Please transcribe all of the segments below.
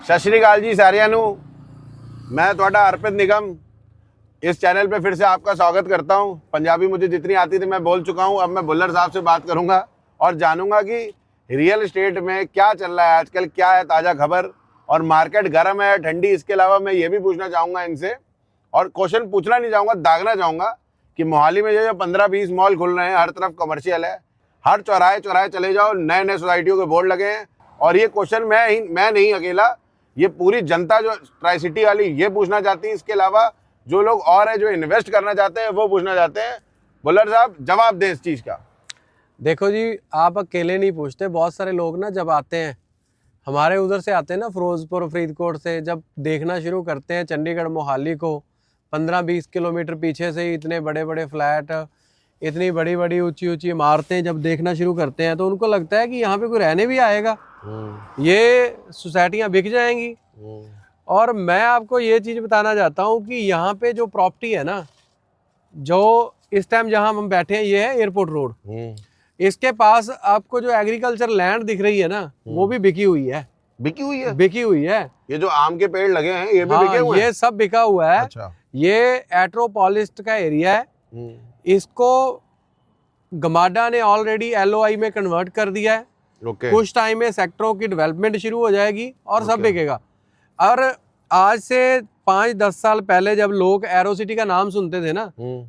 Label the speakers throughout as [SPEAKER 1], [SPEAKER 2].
[SPEAKER 1] सत श्री अकाल जी सारिਆਂ ਨੂੰ। मैं ਤੁਹਾਡਾ अर्पित निगम इस चैनल पे फिर से आपका स्वागत करता हूं। पंजाबी मुझे जितनी आती थी मैं बोल चुका हूं। अब मैं बुल्लर साहब से बात करूंगा और जानूंगा कि रियल एस्टेट में क्या चल रहा है आजकल, क्या है ताज़ा खबर और मार्केट गर्म है ठंडी। इसके अलावा मैं ये भी पूछना चाहूँगा इनसे, और क्वेश्चन पूछना नहीं चाहूँगा, दागना चाहूँगा कि मोहाली में जो 15-20 मॉल खुल रहे हैं, हर तरफ कमर्शियल है, हर चौराहे चौराहे चले जाओ नए नए सोसाइटियों के बोर्ड लगे हैं। और ये क्वेश्चन मैं नहीं अकेला, ये पूरी जनता जो ट्राई सिटी वाली ये पूछना चाहती है। इसके अलावा जो लोग और है जो इन्वेस्ट करना चाहते हैं वो पूछना चाहते हैं। बुल्लर साहब जवाब दें इस चीज़ का।
[SPEAKER 2] देखो जी, आप अकेले नहीं पूछते, बहुत सारे लोग ना जब आते हैं हमारे उधर से आते हैं ना, फिरोजपुर फरीदकोट से, जब देखना शुरू करते हैं चंडीगढ़ मोहाली को, 15-20 किलोमीटर पीछे से ही इतने बड़े बड़े फ्लैट, इतनी बड़ी बड़ी ऊंची ऊंची इमारतें जब देखना शुरू करते हैं तो उनको लगता है कि यहाँ पे कोई रहने भी आएगा, ये सोसाइटियाँ बिक जाएंगी। और मैं आपको ये चीज़ बताना चाहता हूँ कि यहाँ पे जो प्रॉपर्टी है ना, जो इस टाइम जहाँ हम बैठे हैं ये है एयरपोर्ट रोड, इसके पास आपको जो एग्रीकल्चर लैंड दिख रही है ना वो भी बिकी हुई है। बिकी हुई है।
[SPEAKER 1] ये जो आम के पेड़ लगे हैं ये भी बिके हुए हैं?
[SPEAKER 2] ये सब बिका हुआ है।
[SPEAKER 1] अच्छा।
[SPEAKER 2] ये एट्रोपोलिस्ट का एरिया है, इसको गमाडा ने ऑलरेडी LOI में कन्वर्ट कर दिया है। कुछ टाइम में सेक्टरों की डेवलपमेंट शुरू हो जाएगी और सब बिकेगा। और आज से 5-10 साल पहले जब लोग एरो सिटी का नाम सुनते थे ना,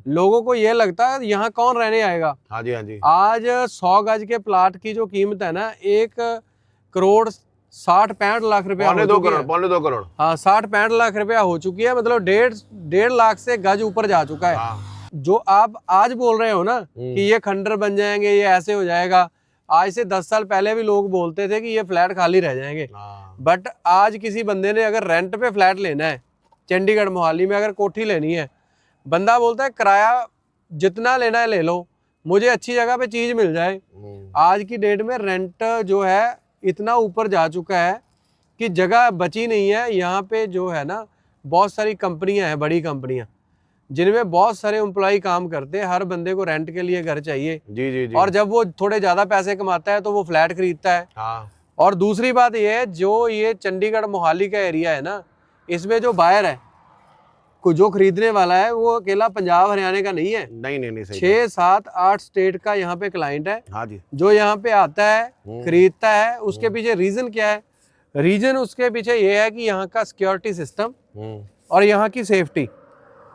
[SPEAKER 2] लोगों को ये लगता है यहाँ कौन रहने आएगा।
[SPEAKER 1] हाँ जी, हाँ जी।
[SPEAKER 2] आज 100 गज के प्लाट की जो कीमत है ना, 1 करोड़ 60-65 लाख रुपया,
[SPEAKER 1] पौने 2 करोड़।
[SPEAKER 2] हाँ, 60-65 लाख रुपया हो चुकी है। मतलब 1.5 लाख से गज ऊपर जा चुका है।
[SPEAKER 1] हाँ।
[SPEAKER 2] जो आप आज बोल रहे हो ना कि ये खंडर बन जाएंगे, ये ऐसे हो जाएगा, आज से 10 साल पहले भी लोग बोलते थे कि ये फ्लैट खाली रह जाएंगे। बट आज किसी बंदे ने अगर रेंट पे फ्लैट लेना है, चंडीगढ़ मोहाली में अगर कोठी लेनी है, बंदा बोलता है किराया जितना लेना है ले लो, मुझे अच्छी जगह पे चीज मिल जाए। आज की डेट में रेंट जो है इतना ऊपर जा चुका है कि जगह बची नहीं है। यहाँ पे जो है ना बहुत सारी कंपनियां हैं, बड़ी कंपनियां, जिनमें बहुत सारे एम्प्लॉय काम करते हैं। हर बंदे को रेंट के लिए घर चाहिए।
[SPEAKER 1] जी जी जी।
[SPEAKER 2] और जब वो थोड़े ज्यादा पैसे कमाता है तो वो फ्लैट खरीदता है।
[SPEAKER 1] हाँ।
[SPEAKER 2] और दूसरी बात ये है, जो ये चंडीगढ़ मोहाली का एरिया है ना, इसमें जो बायर है, जो खरीदने वाला है, वो अकेला पंजाब हरियाणा का नहीं है।
[SPEAKER 1] नहीं सही।
[SPEAKER 2] 6-7-8 स्टेट का यहाँ पे क्लाइंट है।
[SPEAKER 1] हाँ जी।
[SPEAKER 2] जो यहाँ पे आता है, खरीदता है। उसके पीछे रीजन क्या है? रीजन उसके पीछे ये है कि यहाँ का सिक्योरिटी सिस्टम और यहाँ की सेफ्टी,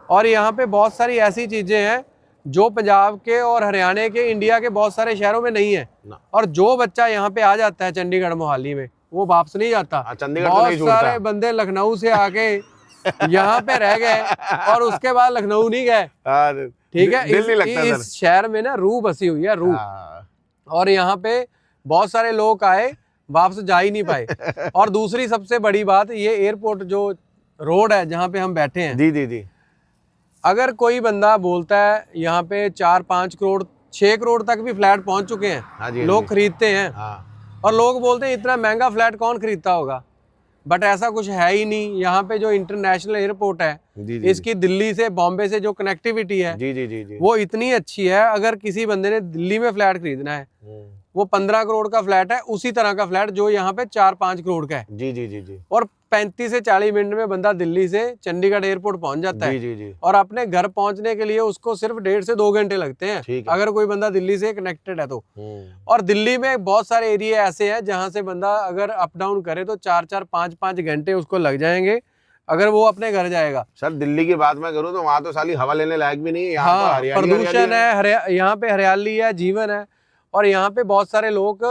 [SPEAKER 2] और यहाँ पे बहुत सारी ऐसी चीजें हैं जो पंजाब के और हरियाणा के, इंडिया के बहुत सारे शहरों में नहीं है। और जो बच्चा यहाँ पे आ जाता है चंडीगढ़ मोहाली में, वो वापस नहीं जाता। बहुत सारे बंदे लखनऊ से आके यहाँ पे रह गए और उसके बाद लखनऊ नहीं गए। ठीक है, इस शहर में ना रूह बसी हुई है, रूह। और यहाँ पे बहुत सारे लोग आए, वापस जा ही नहीं पाए। और दूसरी सबसे बड़ी बात, ये एयरपोर्ट जो रोड है जहाँ पे हम बैठे हैं,
[SPEAKER 1] जी जी जी,
[SPEAKER 2] अगर कोई बंदा बोलता है यहाँ पे 4-5 करोड़ 6 करोड़ तक भी फ्लैट पहुंच चुके हैं।
[SPEAKER 1] हाँ जी,
[SPEAKER 2] लोग खरीदते हैं।
[SPEAKER 1] हाँ।
[SPEAKER 2] और लोग बोलते हैं इतना महंगा फ्लैट कौन खरीदता होगा, बट ऐसा कुछ है ही नहीं। यहाँ पे जो इंटरनेशनल एयरपोर्ट है, इसकी दिल्ली से बॉम्बे से जो कनेक्टिविटी है, जी जी जी जी, वो इतनी अच्छी है। अगर किसी बंदे ने दिल्ली में फ्लैट खरीदना है, वो 15 करोड़ का फ्लैट है, उसी तरह का फ्लैट जो यहाँ पे 4-5 करोड़ का है। जी जी जी जी। और 35 से 40 मिनट में बंदा दिल्ली से चंडीगढ़ एयरपोर्ट पहुंच जाता है। जी जी। और अपने घर पहुंचने के लिए उसको सिर्फ 1.5 से 2 घंटे लगते हैं, अगर कोई बंदा दिल्ली से कनेक्टेड है तो। और दिल्ली में बहुत सारे एरिया ऐसे हैं जहां से बंदा अगर अप डाउन करे तो 4-4, 5-5 घंटे उसको लग जाएंगे अगर वो अपने घर जाएगा।
[SPEAKER 1] सर दिल्ली की बात मैं करूँ तो वहां तो साली हवा लेने लायक भी नहीं है।
[SPEAKER 2] हाँ, प्रदूषण है, यहाँ पे हरियाली है, जीवन है। और यहाँ पे बहुत सारे लोग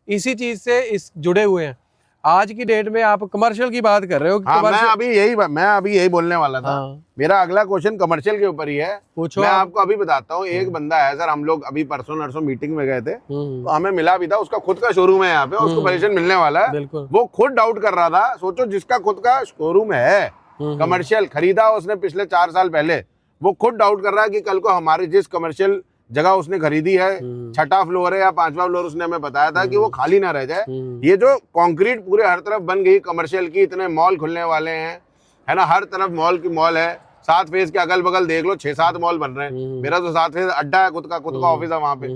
[SPEAKER 2] इसी चीज से जुड़े हुए हैं। आज की डेट में आप कमर्शियल की बात कर रहे हो।
[SPEAKER 1] हाँ, मैं अभी यही बोलने वाला था। हाँ। मेरा अगला क्वेश्चन कमर्शियल के ऊपर ही है। पूछो। मैं आपको अभी बताता हूँ। एक बंदा है सर, हम लोग अभी परसों नरसों मीटिंग में गए थे, तो हमें मिला भी था, उसका खुद का शोरूम है यहाँ पे, उसको पोजीशन मिलने वाला है। वो खुद डाउट कर रहा था। सोचो, जिसका खुद का शोरूम है, कमर्शियल खरीदा उसने पिछले 4 साल पहले, वो खुद डाउट कर रहा है कि कल को हमारी जिस कमर्शियल जगह उसने खरीदी है, 6ठा फ्लोर है या 5वां फ्लोर, उसने हमें बताया था कि वो खाली ना रह जाए। ये जो कंक्रीट पूरे हर तरफ बन गई कमर्शियल की, इतने मॉल खुलने वाले हैं, है ना, हर तरफ मॉल है। 7 फेज के अगल बगल देख लो, 6-7 मॉल बन रहे हैं। मेरा तो 7 फेज अड्डा है, खुद का ऑफिस है वहाँ पे।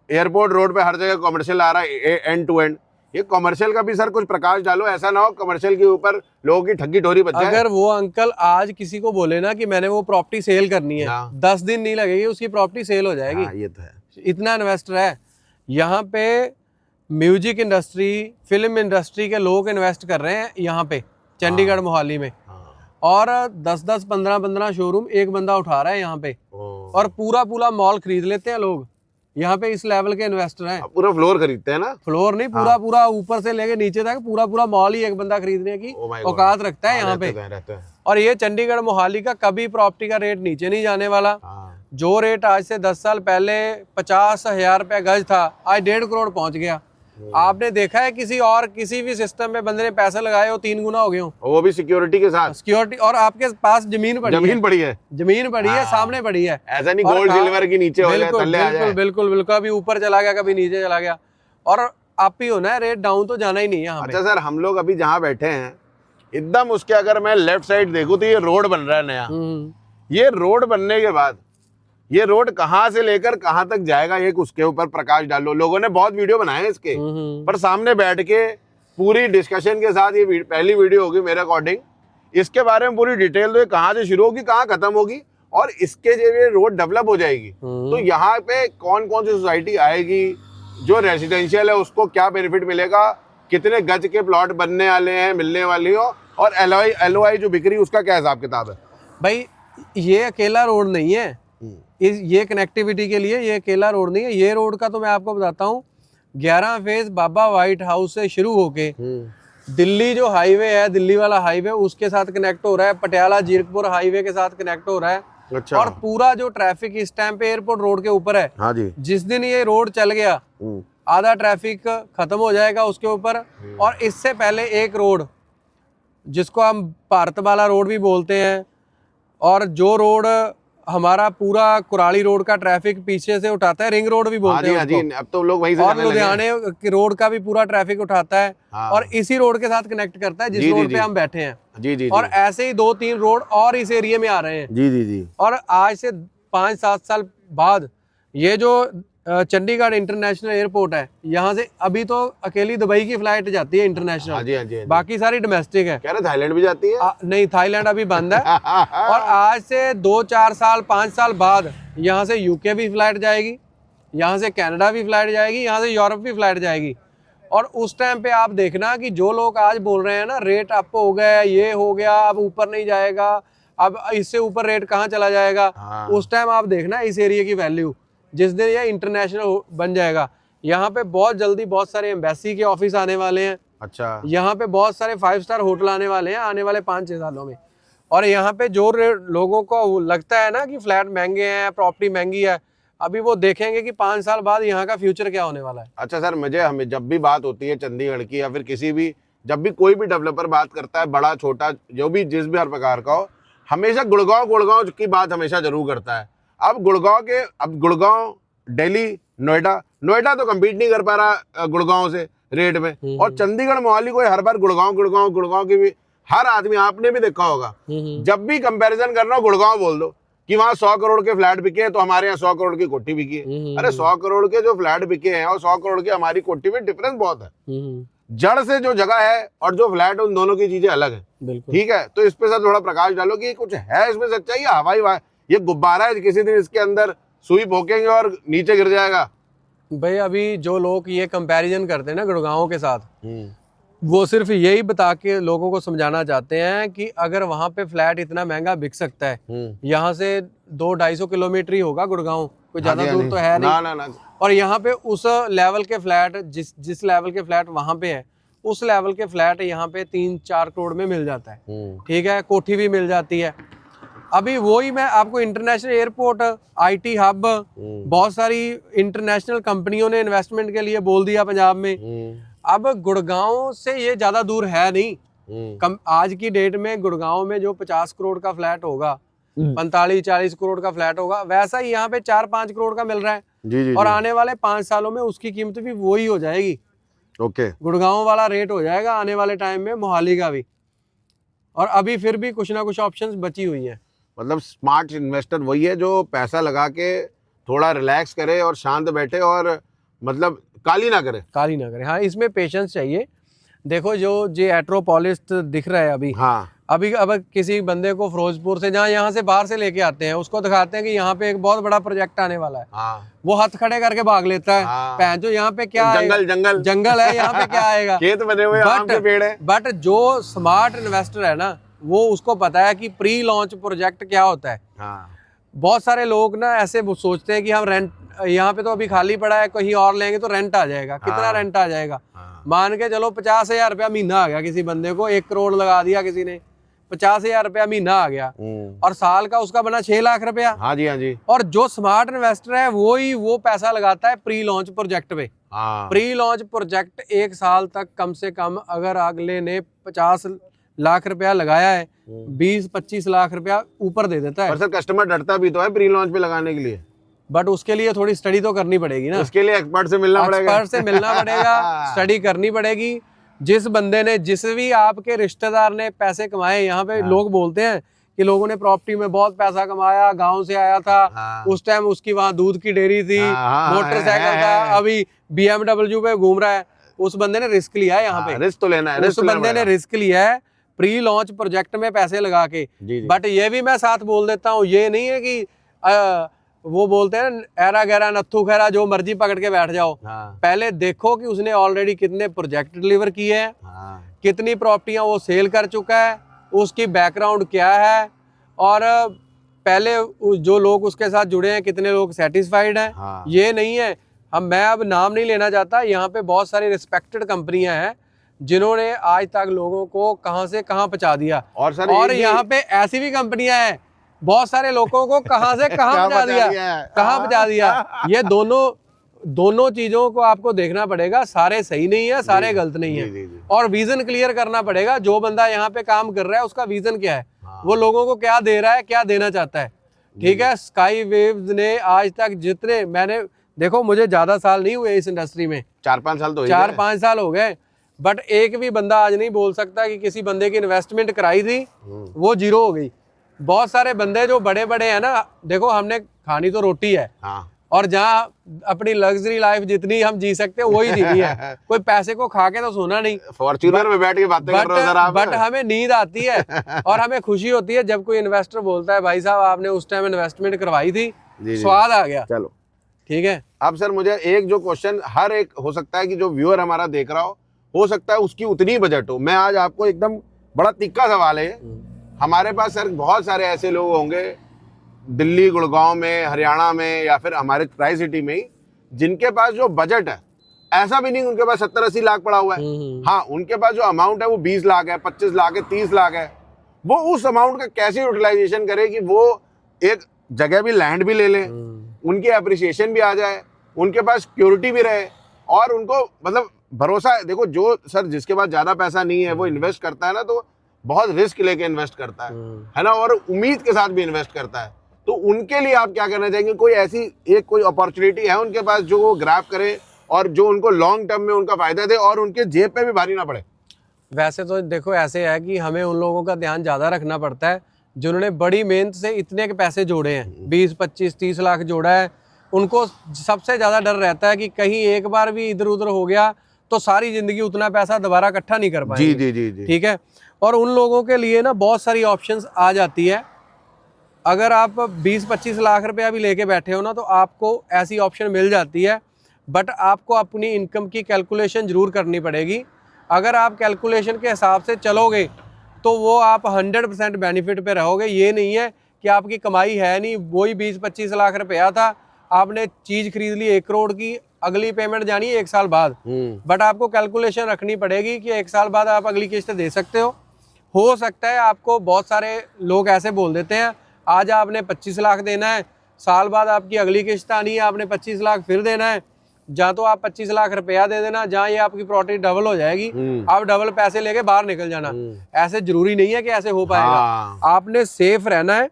[SPEAKER 1] एयरपोर्ट रोड पे हर जगह कमर्शियल आ रहा है, एंड टू एंड। ये कमर्शियल का भी सर कुछ प्रकाश डालो, ऐसा ना हो कमर्शियल के ऊपर लोगों की ठगी ठोरी बच जाए।
[SPEAKER 2] अगर वो अंकल आज किसी को बोले ना कि मैंने वो प्रॉपर्टी सेल करनी है,
[SPEAKER 1] हाँ।
[SPEAKER 2] 10 दिन नहीं लगेगी, उसकी प्रॉपर्टी सेल हो जाएगी।
[SPEAKER 1] हाँ, ये तो है।
[SPEAKER 2] इतना इन्वेस्टर है यहाँ पे। म्यूजिक इंडस्ट्री, फिल्म इंडस्ट्री के लोग इन्वेस्ट कर रहे हैं यहाँ पे चंडीगढ़ मोहाली में,
[SPEAKER 1] हाँ।
[SPEAKER 2] और 10-10, 15-15 शोरूम एक बंदा उठा रहा है यहाँ पे,
[SPEAKER 1] ओ।
[SPEAKER 2] और पूरा पूरा मॉल खरीद लेते हैं लोग यहाँ पे। इस लेवल के इन्वेस्टर हैं।
[SPEAKER 1] पूरा फ्लोर खरीदते हैं ना?
[SPEAKER 2] फ्लोर नहीं, पूरा पूरा ऊपर से लेके नीचे तक पूरा पूरा मॉल ही एक बंदा खरीदने की
[SPEAKER 1] Oh my God।
[SPEAKER 2] औकात रखता है यहाँ पे।
[SPEAKER 1] रहते हैं।
[SPEAKER 2] और ये चंडीगढ़ मोहाली का कभी प्रॉपर्टी का रेट नीचे नहीं जाने वाला।
[SPEAKER 1] हाँ।
[SPEAKER 2] जो रेट आज से 10 साल पहले 50,000 रुपया गज था, आज 1.5 करोड़ पहुंच गया। आपने देखा है किसी भी सिस्टम में बंदे ने पैसे लगाए हो 3 गुना हो गए हो,
[SPEAKER 1] वो भी सिक्योरिटी के साथ।
[SPEAKER 2] सिक्योरिटी, और आपके पास जमीन पड़ी
[SPEAKER 1] जमीन पड़ी है,
[SPEAKER 2] जमीन पड़ी है, सामने पड़ी है।
[SPEAKER 1] ऐसा नहीं
[SPEAKER 2] और
[SPEAKER 1] गोल्ड सिल्वर की नीचे हो जाए,
[SPEAKER 2] बिल्कुल
[SPEAKER 1] थल्ले आ जाए।
[SPEAKER 2] बिल्कुल बिल्कुल बिल्कुल, कभी ऊपर चला गया कभी नीचे चला गया, और आप ही होना है, रेट डाउन तो जाना ही नहीं है यहाँ पे।
[SPEAKER 1] अच्छा सर, हम लोग अभी जहाँ बैठे हैं एकदम उसके अगर मैं लेफ्ट साइड देखूं तो ये रोड बन रहा है नया। ये रोड बनने के बाद ये रोड कहाँ से लेकर कहाँ तक जाएगा, एक उसके ऊपर प्रकाश डालो। लोगों ने बहुत वीडियो बनाए हैं इसके, पर सामने बैठ के पूरी डिस्कशन के साथ ये पहली वीडियो होगी मेरे अकॉर्डिंग। इसके बारे में पूरी डिटेल दो, कहाँ से शुरू होगी कहाँ खत्म होगी, और इसके जब ये रोड डेवलप हो जाएगी तो यहाँ पे कौन कौन सी सोसाइटी आएगी, जो रेसिडेंशियल है उसको क्या बेनिफिट मिलेगा, कितने गज के प्लॉट बनने वाले हैं, मिलने वाली हो, और LOI जो बिक्री उसका क्या हिसाब किताब है।
[SPEAKER 2] भाई ये अकेला रोड नहीं है, ये कनेक्टिविटी के लिए ये अकेला रोड नहीं है। ये रोड का तो मैं आपको बताता हूँ, 11 फेज बाबा व्हाइट हाउस से शुरू होके दिल्ली जो हाईवे है, दिल्ली वाला हाईवे, उसके साथ कनेक्ट हो रहा है, पटियाला जीरकपुर हाईवे के साथ कनेक्ट हो रहा है।
[SPEAKER 1] अच्छा।
[SPEAKER 2] और पूरा जो ट्रैफिक इस टाइम पे एयरपोर्ट रोड के ऊपर है।
[SPEAKER 1] हाँ जी।
[SPEAKER 2] जिस दिन ये रोड चल गया आधा ट्रैफिक खत्म हो जाएगा उसके ऊपर। और इससे पहले एक रोड जिसको हम भारतमाला रोड भी बोलते हैं, और जो रोड हमारा पूरा कुराली रोड का ट्रैफिक पीछे से उठाता है, रिंग रोड भी बोलते हैं उसको।
[SPEAKER 1] अब तो लोग वहीं से
[SPEAKER 2] और लुधियाने की रोड का भी पूरा ट्रैफिक उठाता है।
[SPEAKER 1] हाँ।
[SPEAKER 2] और इसी रोड के साथ कनेक्ट करता है जिस रोड पे हम बैठे हैं।
[SPEAKER 1] जी।
[SPEAKER 2] और ऐसे ही 2-3 रोड और इस एरिया में आ रहे हैं।
[SPEAKER 1] जी। और
[SPEAKER 2] आज से 5-7 साल बाद ये जो चंडीगढ़ इंटरनेशनल एयरपोर्ट है, यहाँ से अभी तो अकेली दुबई की फ्लाइट जाती है इंटरनेशनल।
[SPEAKER 1] हाँ जी।
[SPEAKER 2] बाकी सारी डोमेस्टिक है।
[SPEAKER 1] कह रहे थाईलैंड भी जाती है।
[SPEAKER 2] नहीं, थाईलैंड अभी बंद है। और आज से 2-4 साल 5 साल बाद यहाँ से यूके भी फ्लाइट जाएगी, यहाँ से कनाडा भी फ्लाइट जाएगी, यहाँ से यूरोप भी फ्लाइट जाएगी। और उस टाइम पे आप देखना कि जो लोग आज बोल रहे हैं ना रेट अप हो गया, ये हो गया, अब ऊपर नहीं जाएगा, अब इससे ऊपर रेट कहाँ चला जाएगा।
[SPEAKER 1] हाँ।
[SPEAKER 2] उस टाइम आप देखना इस एरिया की वैल्यू जिस दिन ये इंटरनेशनल बन जाएगा। यहाँ पे बहुत जल्दी बहुत सारे एम्बेसी के ऑफिस आने वाले हैं।
[SPEAKER 1] अच्छा।
[SPEAKER 2] यहाँ पे बहुत सारे 5 स्टार होटल आने वाले हैं आने वाले 5-6 सालों में। और यहाँ पे जो लोगों को लगता है ना कि फ्लैट महंगे हैं, प्रॉपर्टी महंगी है, अभी वो देखेंगे कि 5 साल बाद यहाँ का फ्यूचर क्या होने वाला है।
[SPEAKER 1] अच्छा सर, हमें जब भी बात होती है चंडीगढ़ की, या फिर किसी भी, जब भी कोई भी डेवलपर बात करता है, बड़ा छोटा जो भी जिस भी हर प्रकार का हो, हमेशा गुड़गांव की बात हमेशा जरूर करता है। अब गुड़गांव, दिल्ली, नोएडा तो कम्पीट नहीं कर पा रहा गुड़गांव से रेट में। और चंडीगढ़ मोहाली को हर बार गुड़गांव की भी, हर आदमी, आपने भी देखा होगा, जब भी कंपैरिजन करना हो गुड़गांव बोल दो कि वहाँ 100 करोड़ के फ्लैट बिके हैं तो हमारे यहाँ 100 करोड़ की कोठी बिकी है। अरे 100 करोड़ के जो फ्लैट बिके हैं और 100 करोड़ की हमारी कोठी में डिफरेंस बहुत है। जड़ से जो जगह है और जो फ्लैट, उन दोनों की चीजें अलग है। ठीक है, तो इस पे सर थोड़ा प्रकाश डालो कि कुछ है इसमें सच्चाई या हवाई ये गुब्बारा है, किसी दिन इसके अंदर सुई भोंकेंगे और नीचे गिर जाएगा।
[SPEAKER 2] भाई अभी जो लोग ये कंपैरिजन करते हैं ना गुड़गांव के साथ, वो सिर्फ यही बता के लोगों को समझाना चाहते हैं कि अगर वहां पे फ्लैट इतना महंगा बिक सकता है, यहाँ से 200-250 किलोमीटर ही होगा गुड़गांव, कोई ज्यादा दूर तो है नहीं।
[SPEAKER 1] ना।
[SPEAKER 2] और यहाँ पे उस लेवल के फ्लैट, जिस लेवल के फ्लैट वहां पे है, उस लेवल के फ्लैट यहाँ पे 3-4 करोड़ में मिल जाता है। ठीक है, कोठी भी मिल जाती है। अभी वही मैं आपको इंटरनेशनल एयरपोर्ट, IT हब, बहुत सारी इंटरनेशनल कंपनियों ने इन्वेस्टमेंट के लिए बोल दिया पंजाब में। अब गुड़गांव से ये ज्यादा दूर है नहीं। आज की डेट में गुड़गांव में जो 50 करोड़ का फ्लैट होगा, 45-40 करोड़ का फ्लैट होगा, वैसा ही यहाँ पे 4-5 करोड़ का मिल रहा है।
[SPEAKER 1] जी।
[SPEAKER 2] और आने वाले 5 सालों में उसकी कीमत भी वही हो जाएगी।
[SPEAKER 1] ओके,
[SPEAKER 2] गुड़गांव वाला रेट हो जाएगा आने वाले टाइम में, मोहाली का भी। और अभी फिर भी कुछ ना कुछ ऑप्शंस बची हुई हैं।
[SPEAKER 1] मतलब स्मार्ट इन्वेस्टर वही है जो पैसा लगा के थोड़ा रिलैक्स करे और शांत बैठे और मतलब काली ना करे।
[SPEAKER 2] काली ना करे, हाँ इसमें पेशेंस चाहिए। देखो जो एट्रोपॉलिश दिख रहा है अभी,
[SPEAKER 1] हाँ
[SPEAKER 2] अभी अब किसी बंदे को फिरोजपुर से, जहाँ यहाँ से बाहर से लेके आते हैं, उसको दिखाते हैं कि यहाँ पे एक बहुत बड़ा प्रोजेक्ट आने वाला है,
[SPEAKER 1] हाँ
[SPEAKER 2] वो हाथ खड़े करके भाग लेता है।
[SPEAKER 1] हाँ।
[SPEAKER 2] पैन जो यहाँ पे क्या
[SPEAKER 1] जंगल जंगल
[SPEAKER 2] जंगल है, यहाँ पे क्या आएगा?
[SPEAKER 1] खेत बने हुए आम के पेड़ है।
[SPEAKER 2] बट जो स्मार्ट इन्वेस्टर है ना, वो उसको पता है कि प्री लॉन्च प्रोजेक्ट क्या होता है।
[SPEAKER 1] हाँ
[SPEAKER 2] बहुत सारे लोग ना ऐसे वो सोचते हैं कि हम रेंट, यहाँ पे तो अभी खाली पड़ा है, कहीं और लेंगे तो रेंट आ जाएगा। कितना
[SPEAKER 1] हाँ।
[SPEAKER 2] रेंट आ जाएगा?
[SPEAKER 1] हाँ।
[SPEAKER 2] मान के चलो 50,000 रुपया महीना आ गया किसी बंदे को, 1 करोड़ लगा दिया किसी ने, 50,000 रुपया महीना आ गया, और साल का उसका बना 6 लाख रुपया।
[SPEAKER 1] हाँ जी हाँ जी।
[SPEAKER 2] और जो स्मार्ट इन्वेस्टर है वो पैसा लगाता है प्री लॉन्च प्रोजेक्ट पे।
[SPEAKER 1] हाँ
[SPEAKER 2] प्री लॉन्च प्रोजेक्ट 1 साल तक कम से कम, अगर अगले ने 50 लाख रुपया लगाया है, 20-25 लाख रुपया ऊपर दे देता है।
[SPEAKER 1] पर सर कस्टमर डरता भी तो है प्री लॉन्च पे लगाने के लिए।
[SPEAKER 2] बट उसके लिए थोड़ी स्टडी तो करनी पड़ेगी ना,
[SPEAKER 1] उसके लिए एक्सपर्ट से मिलना पड़ेगा।
[SPEAKER 2] एक्सपर्ट से मिलना पड़ेगा, स्टडी करनी पड़ेगी। जिस बंदे ने, जिस भी आपके रिश्तेदार ने पैसे कमाए, यहाँ पे लोग बोलते हैं कि लोगों ने प्रॉपर्टी में बहुत पैसा कमाया, गांव से आया था, उस टाइम उसकी वहां दूध की डेयरी थी, मोटरसाइकिल था, अभी BMW पे घूम रहा है। उस बंदे ने रिस्क लिया है यहाँ पे,
[SPEAKER 1] रिस्क तो लेना है।
[SPEAKER 2] उस बंदे ने रिस्क लिया है प्री लॉन्च प्रोजेक्ट में पैसे लगा के। बट ये भी मैं साथ बोल देता हूँ, ये नहीं है कि वो बोलते हैं एरा गैरा नत्थू खैरा जो मर्जी पकड़ के बैठ जाओ। पहले देखो कि उसने ऑलरेडी कितने प्रोजेक्ट डिलीवर किए हैं, कितनी प्रॉपर्टियां वो सेल कर चुका है, उसकी बैकग्राउंड क्या है, और पहले जो लोग उसके साथ जुड़े हैं कितने लोग सेटिस्फाइड हैं। ये नहीं है, मैं अब नाम नहीं लेना चाहता, यहाँ पे बहुत सारी रिस्पेक्टेड कंपनियां हैं जिन्होंने आज तक लोगों को कहां से कहां पहुंचा दिया। और यहाँ पे ऐसी भी कंपनियां हैं बहुत सारे लोगों को कहां से कहां पहुंचा दिया, कहां पहुंचा दिया। ये दोनों चीजों को आपको देखना पड़ेगा। सारे सही नहीं है, सारे गलत नहीं है, और विजन क्लियर करना पड़ेगा। जो बंदा यहाँ पे काम कर रहा है उसका विजन क्या है, वो लोगों को क्या दे रहा है, क्या देना चाहता है। ठीक है, स्काई वेव्स ने आज तक जितने, मैंने देखो मुझे ज्यादा साल नहीं हुए इस इंडस्ट्री में,
[SPEAKER 1] 4-5 साल तो
[SPEAKER 2] 4-5 साल हो गए, बट एक भी बंदा आज नहीं बोल सकता कि किसी बंदे की इन्वेस्टमेंट कराई थी वो जीरो हो गई। बहुत सारे बंदे जो बड़े बड़े हैं ना, देखो हमने खानी तो रोटी है, और जहाँ अपनी लग्जरी लाइफ जितनी हम जी सकते हैं वही जीनी है। कोई पैसे को खा के तो सोना नहीं,
[SPEAKER 1] फॉर्च्यूनर में बैठ के बातें कर रहे हो सर आप।
[SPEAKER 2] बट हमें नींद आती है और हमें खुशी होती है जब कोई इन्वेस्टर बोलता है भाई साहब आपने उस टाइम इन्वेस्टमेंट करवाई थी, स्वाद आ गया।
[SPEAKER 1] चलो
[SPEAKER 2] ठीक है।
[SPEAKER 1] अब सर मुझे एक जो क्वेश्चन, हर एक हो सकता है कि जो व्यूअर हमारा देख रहा हो सकता है उसकी उतनी बजट हो। मैं आज आपको एकदम बड़ा तिक्का सवाल है, हमारे पास सर बहुत सारे ऐसे लोग होंगे दिल्ली, गुड़गांव में, हरियाणा में, या फिर हमारे ट्राई सिटी में ही, जिनके पास जो बजट है, ऐसा भी नहीं उनके पास 70-80 लाख पड़ा हुआ है। हाँ, उनके पास जो अमाउंट है वो 20 लाख है, 25 लाख है, 30 लाख है। वो उस अमाउंट का कैसे यूटिलाइजेशन करे कि वो एक जगह भी, लैंड भी ले लें, उनकी अप्रिसिएशन भी आ जाए, उनके पास सिक्योरिटी भी रहे, और उनको मतलब भरोसा है। देखो जो सर जिसके पास ज्यादा पैसा नहीं है वो इन्वेस्ट करता है ना, तो बहुत रिस्क लेके इन्वेस्ट करता है ना, और उम्मीद के साथ भी इन्वेस्ट करता है। तो उनके लिए आप क्या करना चाहेंगे? कोई ऐसी कोई अपॉर्चुनिटी है उनके पास जो वो ग्रैब करे और जो उनको लॉन्ग टर्म में उनका फायदा दे और उनके जेब पे भी भारी ना पड़े?
[SPEAKER 2] वैसे तो देखो ऐसे है कि हमें उन लोगों का ध्यान ज़्यादा रखना पड़ता है जिन्होंने बड़ी मेहनत से इतने के पैसे जोड़े हैं, 20, 25, 30 लाख जोड़ा है। उनको सबसे ज़्यादा डर रहता है कि कहीं एक बार भी इधर उधर हो गया तो सारी ज़िंदगी उतना पैसा दोबारा इकट्ठा नहीं कर पाएंगे।
[SPEAKER 1] जी जी जी।
[SPEAKER 2] ठीक है, और उन लोगों के लिए ना बहुत सारी ऑप्शंस आ जाती है। अगर आप 20-25 लाख रुपया भी लेके बैठे हो ना, तो आपको ऐसी ऑप्शन मिल जाती है, बट आपको अपनी इनकम की कैलकुलेशन ज़रूर करनी पड़ेगी। अगर आप कैलकुलेशन के हिसाब से चलोगे तो वो आप 100% बेनिफिट पे रहोगे। ये नहीं है कि आपकी कमाई है नहीं, वही 20-25 लाख रुपया था, आपने चीज़ खरीद ली 1 करोड़ की, अगली पेमेंट जानी है 1 साल बाद, बट आपको कैलकुलेशन रखनी पड़ेगी कि 1 साल बाद आप अगली किस्त दे सकते हो सकता है आपको, बहुत सारे लोग ऐसे बोल देते हैं आज आपने 25 लाख देना है, साल बाद आपकी अगली किस्त आनी है, आपने 25 लाख फिर देना है। जहाँ तो आप 25 लाख रुपया दे देना, जहाँ ये आपकी प्रॉपर्टी डबल हो जाएगी, आप डबल पैसे लेके बाहर निकल जाना। ऐसे जरूरी नहीं है कि ऐसे हो पाएगा। आपने सेफ रहना है,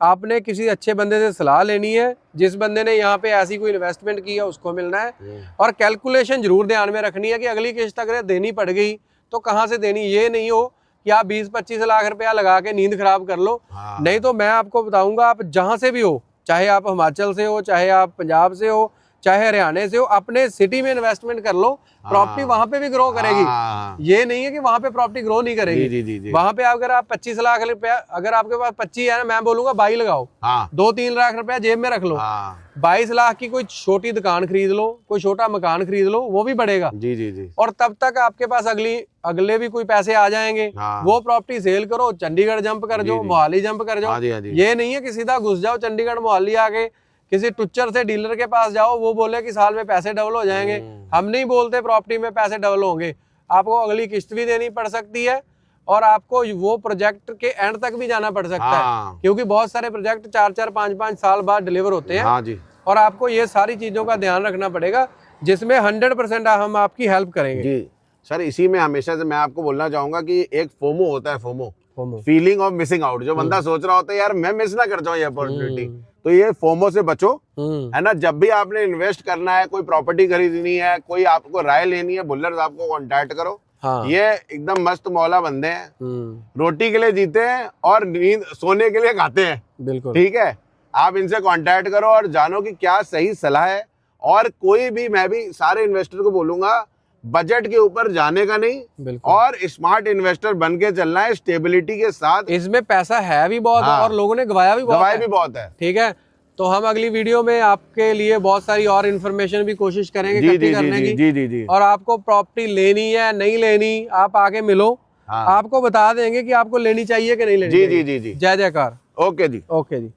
[SPEAKER 2] आपने किसी अच्छे बंदे से सलाह लेनी है, जिस बंदे ने यहाँ पे ऐसी कोई इन्वेस्टमेंट की है उसको मिलना है, और कैलकुलेशन जरूर ध्यान में रखनी है कि अगली किस्त अगर देनी पड़ गई तो कहाँ से देनी। ये नहीं हो कि आप 20-25 लाख रुपया लगा के नींद खराब कर लो। नहीं तो मैं आपको बताऊंगा, आप जहाँ से भी हो, चाहे आप हिमाचल से हो, चाहे आप पंजाब से हो, चाहे हरियाणा से हो, अपने सिटी में इन्वेस्टमेंट कर लो, प्रॉपर्टी वहां पे भी ग्रो करेगी।
[SPEAKER 1] हाँ,
[SPEAKER 2] ये नहीं है कि वहां पे प्रॉपर्टी ग्रो नहीं
[SPEAKER 1] जी
[SPEAKER 2] करेगी।
[SPEAKER 1] जी जी जी।
[SPEAKER 2] वहां पे अगर आप 25 लाख रुपया, अगर आपके पास 25 है ना, मैं बोलूंगा 22 लगाओ,
[SPEAKER 1] हाँ
[SPEAKER 2] 2-3 लाख रुपया जेब में रख लो।
[SPEAKER 1] हाँ
[SPEAKER 2] 22 लाख की कोई छोटी दुकान खरीद लो, कोई छोटा मकान खरीद लो, वो भी बढ़ेगा।
[SPEAKER 1] जी जी जी।
[SPEAKER 2] और तब तक आपके पास अगले भी कोई पैसे आ जाएंगे।
[SPEAKER 1] हाँ।
[SPEAKER 2] वो प्रॉपर्टी सेल करो, चंडीगढ़ जंप कर
[SPEAKER 1] जी,
[SPEAKER 2] जाओ,
[SPEAKER 1] जी।
[SPEAKER 2] मोहाली जंप कर जाओ।
[SPEAKER 1] हाँ जी हाँ जी।
[SPEAKER 2] ये नहीं है कि सीधा घुस जाओ चंडीगढ़ मोहाली आके किसी टुच्चर से डीलर के पास जाओ, वो बोले कि साल में पैसे डबल हो जाएंगे। हम नहीं बोलते प्रॉपर्टी में पैसे डबल होंगे, आपको अगली किस्त भी देनी पड़ सकती है और आपको वो प्रोजेक्ट के एंड तक भी जाना पड़ सकता है,
[SPEAKER 1] हाँ
[SPEAKER 2] क्योंकि बहुत सारे प्रोजेक्ट 4-4, 5-5 साल बाद डिलीवर होते हैं।
[SPEAKER 1] हाँ जी।
[SPEAKER 2] और आपको ये सारी चीजों का ध्यान रखना पड़ेगा, जिसमें 100% हम आपकी हेल्प करेंगे।
[SPEAKER 1] जी सर, इसी में हमेशा से मैं आपको बोलना चाहूंगा कि एक फोमो होता है, FOMO,
[SPEAKER 2] FOMO.
[SPEAKER 1] Feeling of missing out. जो बंदा सोच रहा होता है यार मैं मिस ना कर जाऊं ये अपॉर्चुनिटी, तो ये फोमो से बचो, है ना। जब भी आपने इन्वेस्ट करना है, कोई प्रॉपर्टी खरीदनी है, कोई आपको राय लेनी है, बुल्लर साहब को कांटेक्ट करो।
[SPEAKER 2] हाँ।
[SPEAKER 1] ये एकदम मस्त मौला बंदे हैं, रोटी के लिए जीते हैं और नींद सोने के लिए खाते हैं।
[SPEAKER 2] बिल्कुल
[SPEAKER 1] ठीक है, आप इनसे कांटेक्ट करो और जानो कि क्या सही सलाह है। और कोई भी, मैं भी सारे इन्वेस्टर को बोलूंगा, बजट के ऊपर जाने का नहीं,
[SPEAKER 2] बिल्कुल।
[SPEAKER 1] और स्मार्ट इन्वेस्टर बन के चलना है, स्टेबिलिटी के साथ।
[SPEAKER 2] इसमें पैसा है भी बहुत,
[SPEAKER 1] हाँ।
[SPEAKER 2] और लोगों ने गवाया भी बहुत
[SPEAKER 1] दवाई
[SPEAKER 2] है।
[SPEAKER 1] भी बहुत है।
[SPEAKER 2] ठीक है, तो हम अगली वीडियो में आपके लिए बहुत सारी और इन्फॉर्मेशन भी कोशिश करेंगे
[SPEAKER 1] जी
[SPEAKER 2] इकट्ठी
[SPEAKER 1] जी
[SPEAKER 2] करने
[SPEAKER 1] जी
[SPEAKER 2] की।
[SPEAKER 1] जी जी जी।
[SPEAKER 2] और आपको प्रॉपर्टी लेनी है नहीं लेनी, आप आके मिलो,
[SPEAKER 1] हाँ।
[SPEAKER 2] आपको बता देंगे कि आपको लेनी चाहिए कि नहीं लेनी
[SPEAKER 1] जी
[SPEAKER 2] चाहिए।
[SPEAKER 1] जी जी जी।
[SPEAKER 2] जय जयकार।
[SPEAKER 1] ओके जी।
[SPEAKER 2] ओके जी।